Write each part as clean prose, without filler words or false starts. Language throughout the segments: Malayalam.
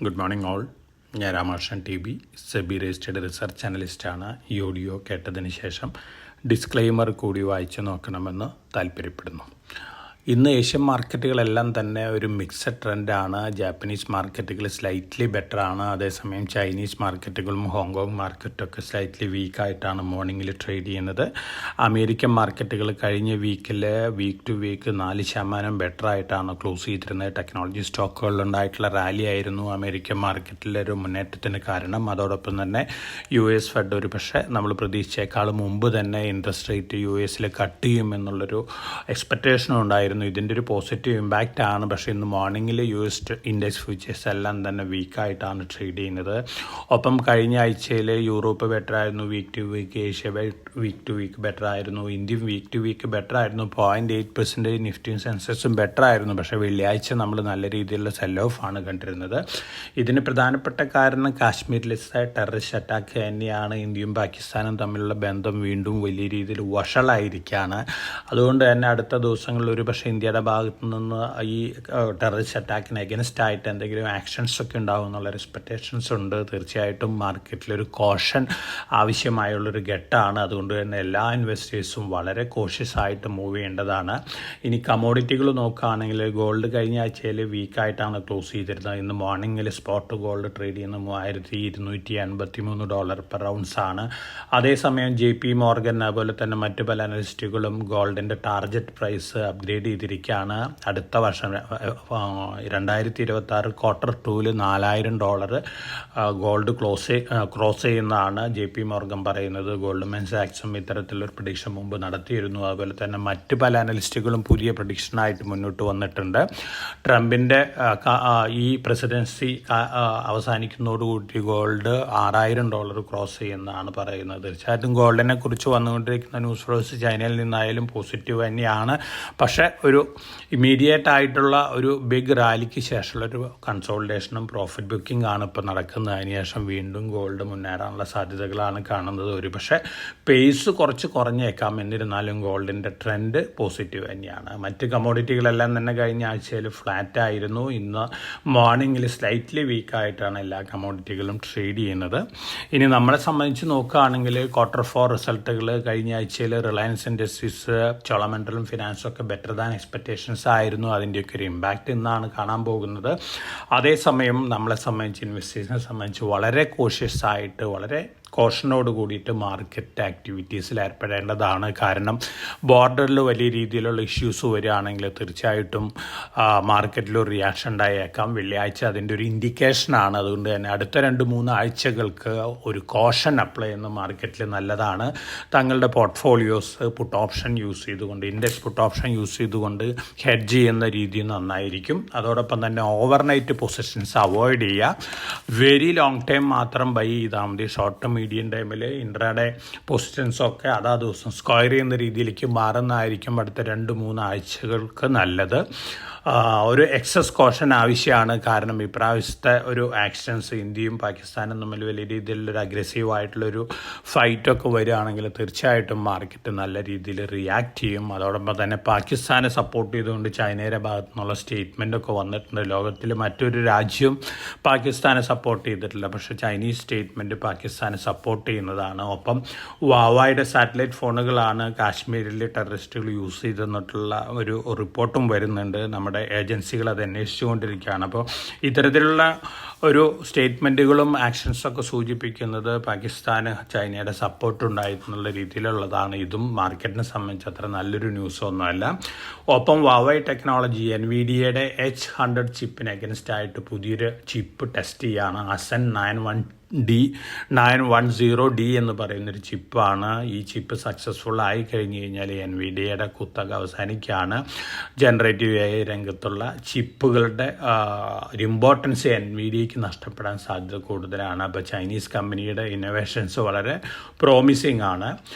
Good morning all. ഞാൻ Ramakrishnan TB, SEBI registered research അനലിസ്റ്റാണ്. ഈ ഓഡിയോ കേട്ടതിന് ശേഷം ഡിസ്ക്ലെയിമർ കൂടി വായിച്ചു നോക്കണമെന്ന് താല്പര്യപ്പെടുന്നു. ഇന്ന് ഏഷ്യൻ മാർക്കറ്റുകളെല്ലാം തന്നെ ഒരു മിക്സഡ് ട്രെൻഡാണ്. ജാപ്പനീസ് മാർക്കറ്റുകൾ സ്ലൈറ്റ്ലി ബെറ്ററാണ്. അതേസമയം ചൈനീസ് മാർക്കറ്റുകളും ഹോങ്കോങ് മാർക്കറ്റൊക്കെ സ്ലൈറ്റ്ലി വീക്കായിട്ടാണ് മോർണിംഗിൽ ട്രേഡ് ചെയ്യുന്നത്. അമേരിക്കൻ മാർക്കറ്റുകൾ കഴിഞ്ഞ വീക്കിൽ വീക്ക് ടു വീക്ക് 4% ബെറ്ററായിട്ടാണ് ക്ലോസ് ചെയ്തിരുന്നത്. ടെക്നോളജി സ്റ്റോക്കുകളിലുണ്ടായിട്ടുള്ള റാലി ആയിരുന്നു അമേരിക്കൻ മാർക്കറ്റിലെ ഒരു മുന്നേറ്റത്തിന് കാരണം. അതോടൊപ്പം തന്നെ US ഫെഡ് ഒരു പക്ഷേ നമ്മൾ പ്രതീക്ഷിച്ചേക്കാൾ മുമ്പ് തന്നെ ഇൻട്രസ്റ്റ് റേറ്റ് US കട്ട് ചെയ്യുമെന്നുള്ളൊരു എക്സ്പെക്റ്റേഷനും ഉണ്ടായിരുന്നു. ഇതിൻ്റെ ഒരു പോസിറ്റീവ് ഇമ്പാക്റ്റ് ആണ്. പക്ഷേ ഇന്ന് മോർണിംഗിൽ US ഇൻഡെക്സ് ഫ്യൂച്ചേഴ്സ് എല്ലാം തന്നെ വീക്കായിട്ടാണ് ട്രേഡ് ചെയ്യുന്നത്. ഒപ്പം കഴിഞ്ഞ ആഴ്ചയിൽ യൂറോപ്പ് ബെറ്റർ ആയിരുന്നു, week to week Asia week to week better ആയിരുന്നു, ഇന്ത്യയും വീക്ക് ടു വീക്ക് ബെറ്റർ ആയിരുന്നു. 0.8% നിഫ്റ്റിയും സെൻസെക്സും ബെറ്റർ ആയിരുന്നു. പക്ഷേ വെള്ളിയാഴ്ച നമ്മൾ നല്ല രീതിയിലുള്ള സെൽ ഓഫ് ആണ് കണ്ടിരുന്നത്. ഇതിന് പ്രധാനപ്പെട്ട കാരണം കാശ്മീരിലെ ടെററിസ്റ്റ് അറ്റാക്ക് തന്നെയാണ്. ഇന്ത്യയും പാകിസ്ഥാനും തമ്മിലുള്ള ബന്ധം വീണ്ടും വലിയ രീതിയിൽ വഷളായിരിക്കുകയാണ്. അതുകൊണ്ട് തന്നെ അടുത്ത ദിവസങ്ങളിൽ ഒരു പക്ഷേ ഇന്ത്യയുടെ ഭാഗത്തു നിന്ന് ഈ ടെററിസ്റ്റ് അറ്റാക്കിന് എഗൻസ്റ്റ് ആയിട്ട് എന്തെങ്കിലും ആക്ഷൻസ് ഒക്കെ ഉണ്ടാവും എന്നുള്ള എക്സ്പെക്റ്റേഷൻസ് ഉണ്ട്. തീർച്ചയായിട്ടും മാർക്കറ്റിലൊരു കോഷൻ ആവശ്യമായുള്ളൊരു ഘട്ടമാണ്. അതുകൊണ്ട് തന്നെ എല്ലാ ഇൻവെസ്റ്റേഴ്സും വളരെ കോഷ്യസ് ആയിട്ട് മൂവ് ചെയ്യേണ്ടതാണ്. ഇനി കമോഡിറ്റികൾ നോക്കുകയാണെങ്കിൽ ഗോൾഡ് കഴിഞ്ഞ ആഴ്ചയിൽ വീക്കായിട്ടാണ് ക്ലോസ് ചെയ്തിരുന്നത്. ഇന്ന് മോർണിംഗിൽ സ്പോട്ട് ഗോൾഡ് ട്രേഡ് ചെയ്യുന്നത് $3283 പെർ ഔൺസ് ആണ്. അതേസമയം JP മോർഗൻ അതുപോലെ തന്നെ മറ്റു പല അനലിസ്റ്റുകളും ഗോൾഡിൻ്റെ ടാർഗറ്റ് പ്രൈസ് അപ്ഗ്രേഡ് ചെയ്തിരിക്കുകയാണ്. അടുത്ത വർഷം 2026 Q2 $4000 ഗോൾഡ് ക്രോസ് ചെയ്യുന്നതാണ് JP മോർഗൻ പറയുന്നത്. ഗോൾഡ്മാൻ സാക്സും ഇത്തരത്തിലൊരു പ്രഡിക്ഷൻ മുമ്പ് നടത്തിയിരുന്നു. അതുപോലെ തന്നെ മറ്റ് പല അനലിസ്റ്റുകളും പുതിയ പ്രഡിക്ഷനായിട്ട് മുന്നോട്ട് വന്നിട്ടുണ്ട്. ട്രംപിൻ്റെ ഈ പ്രസിഡൻസി അവസാനിക്കുന്നതോടുകൂടി ഗോൾഡ് $6000 ക്രോസ് ചെയ്യുന്നതാണ് പറയുന്നത്. തീർച്ചയായിട്ടും ഗോൾഡിനെ കുറിച്ച് വന്നുകൊണ്ടിരിക്കുന്ന ന്യൂസ് ഫ്ലോസ് ചൈനയിൽ നിന്നായാലും പോസിറ്റീവ് തന്നെയാണ്. പക്ഷേ ഒരു ഇമ്മീഡിയറ്റ് ആയിട്ടുള്ള ഒരു ബിഗ് റാലിക്ക് ശേഷമുള്ളൊരു കൺസോളിഡേഷനും പ്രോഫിറ്റ് ബുക്കിംഗ് ആണ് ഇപ്പോൾ നടക്കുന്നത്. അതിനുശേഷം വീണ്ടും ഗോൾഡ് മുന്നേറാനുള്ള സാധ്യതകളാണ് കാണുന്നത്. ഒരു പക്ഷേ പേസ് കുറച്ച് കുറഞ്ഞേക്കാം. എന്നിരുന്നാലും ഗോൾഡിൻ്റെ ട്രെൻഡ് പോസിറ്റീവ് തന്നെയാണ്. മറ്റ് കമോഡിറ്റികളെല്ലാം തന്നെ കഴിഞ്ഞ ആഴ്ചയിൽ ഫ്ലാറ്റ് ആയിരുന്നു. ഇന്ന് മോർണിംഗിൽ സ്ലൈറ്റ്ലി വീക്കായിട്ടാണ് എല്ലാ കമോഡിറ്റികളും ട്രേഡ് ചെയ്യുന്നത്. ഇനി നമ്മളെ സംബന്ധിച്ച് നോക്കുകയാണെങ്കിൽ Q4 റിസൾട്ടുകൾ കഴിഞ്ഞ ആഴ്ചയിൽ റിലയൻസ് ഇൻഡസ്ട്രീസ്, ചോളമണ്ഡലം ഫിനാൻസും ഒക്കെ ബെറ്റർ ദാൻ എക്സ്പെക്റ്റേഷൻസ് ആയിരുന്നു. അതിൻ്റെയൊക്കെ ഒരു ഇമ്പാക്റ്റ് ഇന്നാണ് കാണാൻ പോകുന്നത്. അതേസമയം നമ്മളെ സംബന്ധിച്ച് ഇൻവെസ്റ്റേഴ്സിനെ സംബന്ധിച്ച് വളരെ കോഷ്യസ് ആയിട്ട് വളരെ കോഷനോട് കൂടിയിട്ട് മാർക്കറ്റ് ആക്ടിവിറ്റീസിൽ ഏർപ്പെടേണ്ടതാണ്. കാരണം ബോർഡറിൽ വലിയ രീതിയിലുള്ള ഇഷ്യൂസ് വരികയാണെങ്കിൽ തീർച്ചയായിട്ടും മാർക്കറ്റിലൊരു റിയാക്ഷൻ ഉണ്ടായേക്കാം. വെള്ളിയാഴ്ച അതിൻ്റെ ഒരു ഇൻഡിക്കേഷനാണ്. അതുകൊണ്ട് തന്നെ അടുത്ത 2-3 ആഴ്ചകൾക്ക് ഒരു കോഷൻ അപ്ലൈ ചെയ്യുന്ന മാർക്കറ്റിൽ നല്ലതാണ്. തങ്ങളുടെ പോർട്ട്ഫോളിയോസ് പുട്ട് ഓപ്ഷൻ യൂസ് ചെയ്തുകൊണ്ട്, ഇൻഡെക്സ് പുട്ട് ഓപ്ഷൻ യൂസ് ചെയ്തുകൊണ്ട് ഹെഡ്ജ് ചെയ്യുന്ന രീതി നന്നായിരിക്കും. അതോടൊപ്പം തന്നെ ഓവർനൈറ്റ് പൊസിഷൻസ് അവോയ്ഡ് ചെയ്യുക. വെരി ലോങ് ടൈം മാത്രം ബൈ ചെയ്താൽ മതി. ഷോർട്ട് ടേം മീഡിയം ടൈമിൽ ഇൻട്രാഡേ പൊസിഷൻസൊക്കെ അതാ ദിവസം സ്ക്വയർ ചെയ്യുന്ന രീതിയിലേക്ക് മാറുന്നതായിരിക്കും അടുത്ത 2-3 ആഴ്ചകൾക്ക് നല്ലത്. ഒരു എക്സസ് കോഷൻ ആവശ്യമാണ്. കാരണം ഇപ്രാവശ്യത്തെ ഒരു ആക്ഷൻസ് ഇന്ത്യയും പാകിസ്ഥാനും തമ്മിൽ വലിയ രീതിയിലൊരു അഗ്രസീവായിട്ടുള്ളൊരു ഫൈറ്റൊക്കെ വരികയാണെങ്കിൽ തീർച്ചയായിട്ടും മാർക്കറ്റ് നല്ല രീതിയിൽ റിയാക്ട് ചെയ്യും. അതോടൊപ്പം തന്നെ പാകിസ്ഥാനെ സപ്പോർട്ട് ചെയ്തുകൊണ്ട് ചൈനയുടെ ഭാഗത്തു നിന്നുള്ള സ്റ്റേറ്റ്മെൻറ്റൊക്കെ വന്നിട്ടുണ്ട്. ലോകത്തിൽ മറ്റൊരു രാജ്യവും പാകിസ്ഥാനെ സപ്പോർട്ട് ചെയ്തിട്ടില്ല. പക്ഷേ ചൈനീസ് സ്റ്റേറ്റ്മെൻറ്റ് പാകിസ്ഥാനെ സപ്പോർട്ട് ചെയ്യുന്നതാണ്. ഒപ്പം വാവായുടെ സാറ്റലൈറ്റ് ഫോണുകളാണ് കാശ്മീരിൽ ടെററിസ്റ്റുകൾ യൂസ് ചെയ്തെന്നിട്ടുള്ള ഒരു റിപ്പോർട്ടും വരുന്നുണ്ട്. നമ്മുടെ ഏജൻസികൾ അത് അന്വേഷിച്ചുകൊണ്ടിരിക്കുകയാണ്. അപ്പോൾ ഇത്തരത്തിലുള്ള ഒരു സ്റ്റേറ്റ്മെൻറ്റുകളും ആക്ഷൻസൊക്കെ സൂചിപ്പിക്കുന്നത് പാകിസ്ഥാന് ചൈനയുടെ സപ്പോർട്ട് ഉണ്ടായിരുന്നുള്ള രീതിയിലുള്ളതാണ്. ഇതും മാർക്കറ്റിനെ സംബന്ധിച്ച് അത്ര നല്ലൊരു ന്യൂസൊന്നുമല്ല. ഒപ്പം വാവൈ ടെക്നോളജി NVIDIAയുടെ H100 ചിപ്പിന് അഗൻസ്റ്റ് ആയിട്ട് പുതിയൊരു ചിപ്പ് ടെസ്റ്റ് ചെയ്യുകയാണ്. അസൻ 910D എന്ന് പറയുന്നൊരു ചിപ്പാണ്. ഈ ചിപ്പ് സക്സസ്ഫുൾ ആയി കഴിഞ്ഞ് കഴിഞ്ഞാൽ NVIDIAയുടെ കുത്തക അവസാനിക്കുകയാണ്. ജനറേറ്റീവ് AI രംഗത്തുള്ള ചിപ്പുകളുടെ ഒരു ഇമ്പോർട്ടൻസ് NVIDIAയ്ക്ക് നഷ്ടപ്പെടാൻ സാധ്യത കൂടുതലാണ്. അപ്പോൾ ചൈനീസ് കമ്പനിയുടെ ഇന്നോവേഷൻസ് വളരെ പ്രോമിസിംഗ് ആണ്.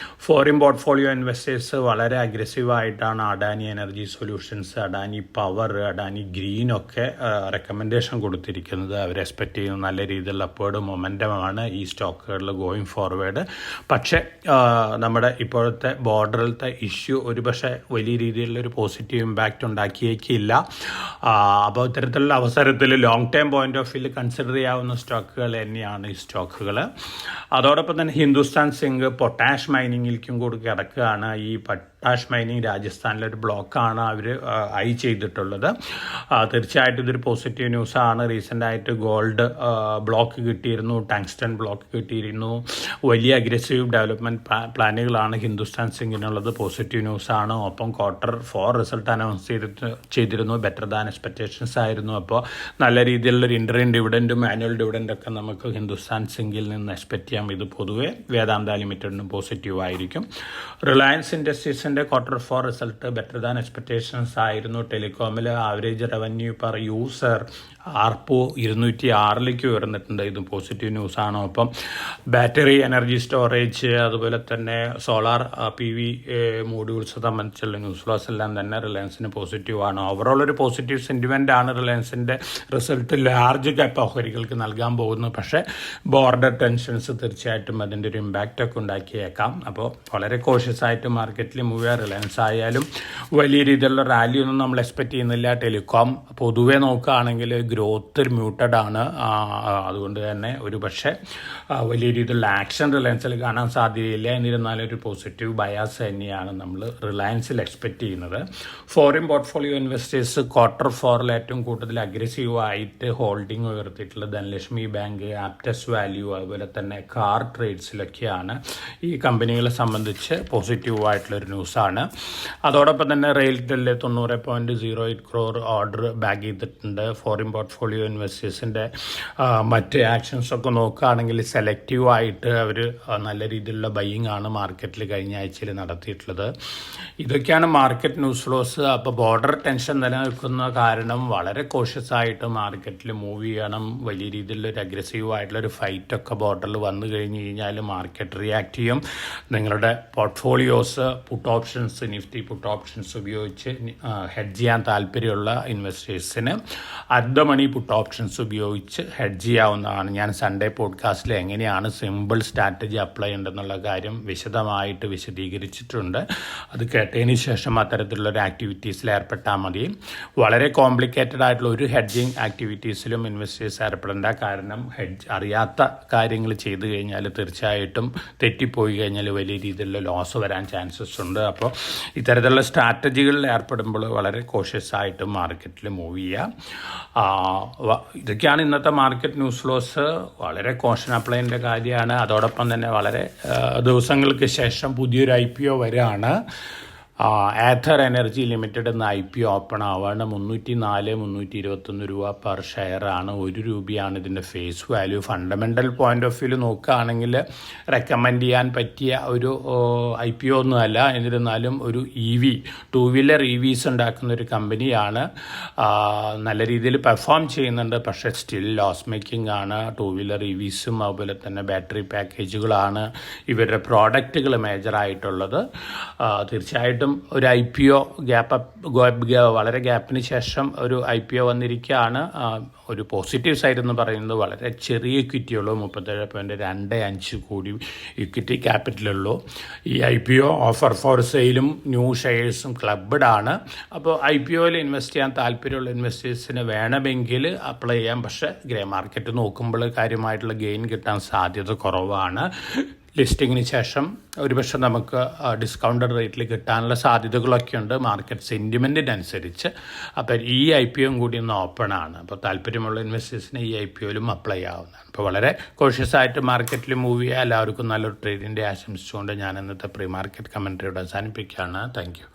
ഫോറിൻ പോർട്ട്ഫോളിയോ ഇൻവെസ്റ്റേഴ്സ് വളരെ അഗ്രസീവായിട്ടാണ് Adani energy solutions, Adani power, Adani ഗ്രീനൊക്കെ റെക്കമെൻഡേഷൻ കൊടുത്തിരിക്കുന്നത്. അവർ എക്സ്പെക്റ്റ് ചെയ്യുന്ന നല്ല രീതിയിലുള്ള അപ്വേർഡ് മൊമെൻറ്റം മൊമെൻറ്റമാണ് ഈ സ്റ്റോക്കുകളിൽ ഗോയിങ് ഫോർവേഡ്. പക്ഷേ നമ്മുടെ ഇപ്പോഴത്തെ ബോർഡറിലത്തെ ഇഷ്യൂ ഒരു പക്ഷേ വലിയ രീതിയിലുള്ളൊരു പോസിറ്റീവ് ഇമ്പാക്റ്റ് ഉണ്ടാക്കിയേക്കില്ല. അപ്പോൾ ഇത്തരത്തിലുള്ള അവസരത്തിൽ ലോങ് ടേം പോയിന്റ് ഓഫ് വ്യൂവിൽ കൺസിഡർ ചെയ്യാവുന്ന സ്റ്റോക്കുകൾ തന്നെയാണ് ഈ സ്റ്റോക്കുകൾ. അതോടൊപ്പം തന്നെ ഹിന്ദുസ്ഥാൻ സിങ്ക് പൊട്ടാഷ് മൈനിങ്ങിലേക്കും കൂടി കിടക്കുകയാണ്. ഈ പൊട്ടാഷ് മൈനിങ് രാജസ്ഥാനിലൊരു ബ്ലോക്കാണ് അവർ ചെയ്തിട്ടുള്ളത്. തീർച്ചയായിട്ടും ഇതൊരു പോസിറ്റീവ് ന്യൂസാണ്. റീസെൻ്റായിട്ട് ഗോൾഡ് ബ്ലോക്ക് കിട്ടിയിരുന്നു, ടങ്സ്റ്റൺ ബ്ലോക്ക് കിട്ടിയിരുന്നു. വലിയ അഗ്രസീവ് ഡെവലപ്മെൻറ്റ് പ്ലാനുകളാണ് ഹിന്ദുസ്ഥാൻ സിങ്കിനുള്ളത്. പോസിറ്റീവ് ന്യൂസാണ്. ഒപ്പം Q4 റിസൾട്ട് അനൗൺസ് ചെയ്തിരുന്നു. ബെറ്റർ ദാൻ എക്സ്പെക്റ്റേഷൻസ് ആയിരുന്നു. അപ്പോൾ നല്ല രീതിയിലുള്ളൊരു ഇൻ്ററിം ഡിവിഡൻറ്റും ആനുവൽ ഡിവിഡൻറ്റൊക്കെ നമുക്ക് ഹിന്ദുസ്ഥാൻ സിങ്കിൽ നിന്ന് എക്സ്പെക്റ്റ് ചെയ്യാം. ഇത് പൊതുവെ വേദാന്ത ലിമിറ്റഡിനും പോസിറ്റീവ് ആയിരിക്കും. റിലയൻസ് ഇൻഡസ്ട്രീസിൻ്റെ Q4 result better than expectations ആയിരുന്നു. ടെലികോമിൽ average revenue per user ARPU 206 ഉയർന്നിട്ടുണ്ട്. ഇതും പോസിറ്റീവ് ന്യൂസാണ്. ഒപ്പം ബാറ്ററി എനർജി സ്റ്റോറേജ് അതുപോലെ തന്നെ സോളാർ PV മോഡ്യൂൾസ് സംബന്ധിച്ചുള്ള ന്യൂസ് ഫ്ലോസ് എല്ലാം തന്നെ റിലയൻസിന് പോസിറ്റീവാണ്. ഓവറോൾ ഒരു പോസിറ്റീവ് സെൻറ്റിമെൻ്റ് ആണ് റിലയൻസിൻ്റെ റിസൾട്ട് ലാർജ് ക്യാപ്പ് ഓഹരികൾക്ക് നൽകാൻ പോകുന്നു. പക്ഷേ ബോർഡർ ടെൻഷൻസ് തീർച്ചയായിട്ടും അതിൻ്റെ ഒരു ഇമ്പാക്റ്റൊക്കെ ഉണ്ടാക്കിയേക്കാം. അപ്പോൾ വളരെ കോഷ്യസ് ആയിട്ട് മാർക്കറ്റിൽ മൂവ് ചെയ്യുക. റിലയൻസ് ആയാലും വലിയ രീതിയിലുള്ള റാലി ഒന്നും നമ്മൾ എക്സ്പെക്റ്റ് ചെയ്യുന്നില്ല. ടെലികോം പൊതുവെ നോക്കുകയാണെങ്കിൽ ഗ്രോത്ത് മ്യൂട്ടഡ് ആണ്. അതുകൊണ്ട് തന്നെ ഒരു പക്ഷേ വലിയ രീതിയിലുള്ള ആക്ഷൻ റിലയൻസിൽ കാണാൻ സാധ്യതയില്ല. എന്നിരുന്നാലും ഒരു പോസിറ്റീവ് ബയാസ് തന്നെയാണ് നമ്മൾ റിലയൻസിൽ എക്സ്പെക്റ്റ് ചെയ്യുന്നത്. ഫോറിൻ പോർട്ട്ഫോളിയോ ഇൻവെസ്റ്റേഴ്സ് Q4 ഏറ്റവും കൂടുതൽ അഗ്രസീവായിട്ട് ഹോൾഡിംഗ് ഉയർത്തിയിട്ടുള്ളത് ധനലക്ഷ്മി ബാങ്ക്, ആപ്റ്റസ് വാല്യൂ അതുപോലെ തന്നെ കാർ ട്രേഡ്സിലൊക്കെയാണ്. ഈ കമ്പനികളെ സംബന്ധിച്ച് പോസിറ്റീവായിട്ടുള്ളൊരു ന്യൂസാണ്. അതോടൊപ്പം തന്നെ റെയിൽടെല്ലിൽ 90.08 crore ഓർഡർ ബാഗ് ചെയ്തിട്ടുണ്ട്. ഫോറിൻ പോർട്ട്ഫോളിയോ ഇൻവെസ്റ്റേഴ്സിൻ്റെ മറ്റ് ആക്ഷൻസൊക്കെ നോക്കുകയാണെങ്കിൽ സെലക്റ്റീവായിട്ട് അവർ നല്ല രീതിയിലുള്ള ബൈയിങ് ആണ് മാർക്കറ്റിൽ കഴിഞ്ഞ ആഴ്ചയിൽ നടത്തിയിട്ടുള്ളത്. ഇതൊക്കെയാണ് മാർക്കറ്റ് ന്യൂസ് ഫ്ലോസ്. അപ്പോൾ ബോർഡർ ടെൻഷൻ നിലനിൽക്കുന്ന കാരണം വളരെ കോഷ്യസ് ആയിട്ട് മാർക്കറ്റിൽ മൂവ് ചെയ്യണം. വലിയ രീതിയിലൊരു അഗ്രസീവ് ആയിട്ടുള്ളൊരു ഫൈറ്റൊക്കെ ബോർഡറിൽ വന്നു കഴിഞ്ഞ് കഴിഞ്ഞാൽ മാർക്കറ്റ് റിയാക്ട് ചെയ്യും. നിങ്ങളുടെ portfolios puttu options, Nifty puttu options ഉപയോഗിച്ച് ഹെഡ്ജ് ചെയ്യാൻ താല്പര്യമുള്ള ഇൻവെസ്റ്റേഴ്സിന് അറ്റ് മണി പുട്ട് ഓപ്ഷൻസ് ഉപയോഗിച്ച് ഹെഡ്ജ് ചെയ്യാവുന്നതാണ്. ഞാൻ സൺഡേ പോഡ്കാസ്റ്റിൽ എങ്ങനെയാണ് സിമ്പിൾ സ്ട്രാറ്റജി അപ്ലൈ ചെയ്യേണ്ടതെന്നുള്ള കാര്യം വിശദമായിട്ട് വിശദീകരിച്ചിട്ടുണ്ട്. അത് കേട്ടതിന് ശേഷം അത്തരത്തിലുള്ളൊരു ആക്ടിവിറ്റീസിൽ ഏർപ്പെട്ടാൽ മതി. വളരെ കോംപ്ലിക്കേറ്റഡ് ആയിട്ടുള്ള ഒരു ഹെഡ്ജിങ് ആക്ടിവിറ്റീസിലും ഇൻവെസ്റ്റേഴ്സ് ഏർപ്പെടേണ്ട. കാരണം അറിയാത്ത കാര്യങ്ങൾ ചെയ്തു കഴിഞ്ഞാൽ തീർച്ചയായിട്ടും തെറ്റിപ്പോയി കഴിഞ്ഞാൽ വലിയ രീതിയിലുള്ള ലോസ് വരാൻ ചാൻസസ് ഉണ്ട്. അപ്പോൾ ഇത്തരത്തിലുള്ള സ്ട്രാറ്റജികളിൽ ഏർപ്പെടുമ്പോൾ വളരെ കോഷ്യസ് ആയിട്ട് മാർക്കറ്റിൽ മൂവ് ചെയ്യുക. ഇതൊക്കെയാണ് ഇന്നത്തെ മാർക്കറ്റ് ന്യൂസ് ഫ്ലോസ്. വളരെ കോഷൻ അപ്ലൈ ചെയ്യേണ്ട കാര്യമാണ്. അതോടൊപ്പം തന്നെ വളരെ ദിവസങ്ങൾക്ക് ശേഷം പുതിയൊരു IPO വരികയാണ്. ആഥർ എനർജി ലിമിറ്റഡ് എന്ന IPO ഓപ്പൺ ആവുകയാണ്. 304-321 രൂപ പെർ ഷെയറാണ്. 1 രൂപയാണ് ഇതിൻ്റെ face value. Fundamental point of view നോക്കുകയാണെങ്കിൽ റെക്കമെൻഡ് ചെയ്യാൻ പറ്റിയ ഒരു IPO ഒന്നുമല്ല. എന്നിരുന്നാലും ഒരു ടൂ വീലർ EVs ഉണ്ടാക്കുന്ന ഒരു കമ്പനിയാണ്. നല്ല രീതിയിൽ പെർഫോം ചെയ്യുന്നുണ്ട്. പക്ഷേ സ്റ്റിൽ ലോസ് മേക്കിംഗ് ആണ്. ടൂ വീലർ EVസും അതുപോലെ തന്നെ ബാറ്ററി പാക്കേജുകളാണ് ഇവരുടെ പ്രോഡക്റ്റുകൾ മേജറായിട്ടുള്ളത്. തീർച്ചയായിട്ടും ഒരു IPO വളരെ ഗ്യാപ്പിന് ശേഷം ഒരു IPO വന്നിരിക്കുകയാണ്. ഒരു പോസിറ്റീവ് സൈഡ് എന്ന് പറയുന്നത് വളരെ ചെറിയ ഇക്വിറ്റിയുള്ളൂ. 37.25 കോടി ഇക്വിറ്റി ക്യാപിറ്റലുള്ളൂ. ഈ IPO ഓഫർ ഫോർ സെയിലും ന്യൂ ഷെയർസും ക്ലബ്ബഡ് ആണ്. അപ്പോൾ IPOയിൽ ഇൻവെസ്റ്റ് ചെയ്യാൻ താല്പര്യമുള്ള ഇൻവെസ്റ്റേഴ്സിന് വേണമെങ്കിൽ അപ്ലൈ ചെയ്യാം. പക്ഷേ ഗ്രേ മാർക്കറ്റ് നോക്കുമ്പോൾ കാര്യമായിട്ടുള്ള ഗെയിൻ കിട്ടാൻ സാധ്യത കുറവാണ്. ലിസ്റ്റിങ്ങിന് ശേഷം ഒരുപക്ഷെ നമുക്ക് ഡിസ്കൗണ്ടഡ് റേറ്റിൽ കിട്ടാനുള്ള സാധ്യതകളൊക്കെ ഉണ്ട് മാർക്കറ്റ് സെൻറ്റിമെൻറ്റിനനുസരിച്ച്. അപ്പോൾ ഈ IPO കൂടി ഒന്ന് ഓപ്പൺ ആണ്. അപ്പോൾ താല്പര്യമുള്ള ഇൻവെസ്റ്റേഴ്സിന് ഈ IPOയിലും അപ്ലൈ ആവുന്നതാണ്. അപ്പോൾ വളരെ കോഷ്യസ് ആയിട്ട് മാർക്കറ്റിൽ മൂവ് ചെയ്യുക. എല്ലാവർക്കും നല്ലൊരു ട്രേഡിൻ്റെ ആശംസിച്ചുകൊണ്ട് ഞാൻ ഇന്നത്തെ പ്രീ മാർക്കറ്റ് കമൻട്രിയോട് അവസാനിപ്പിക്കുകയാണ്. Thank you.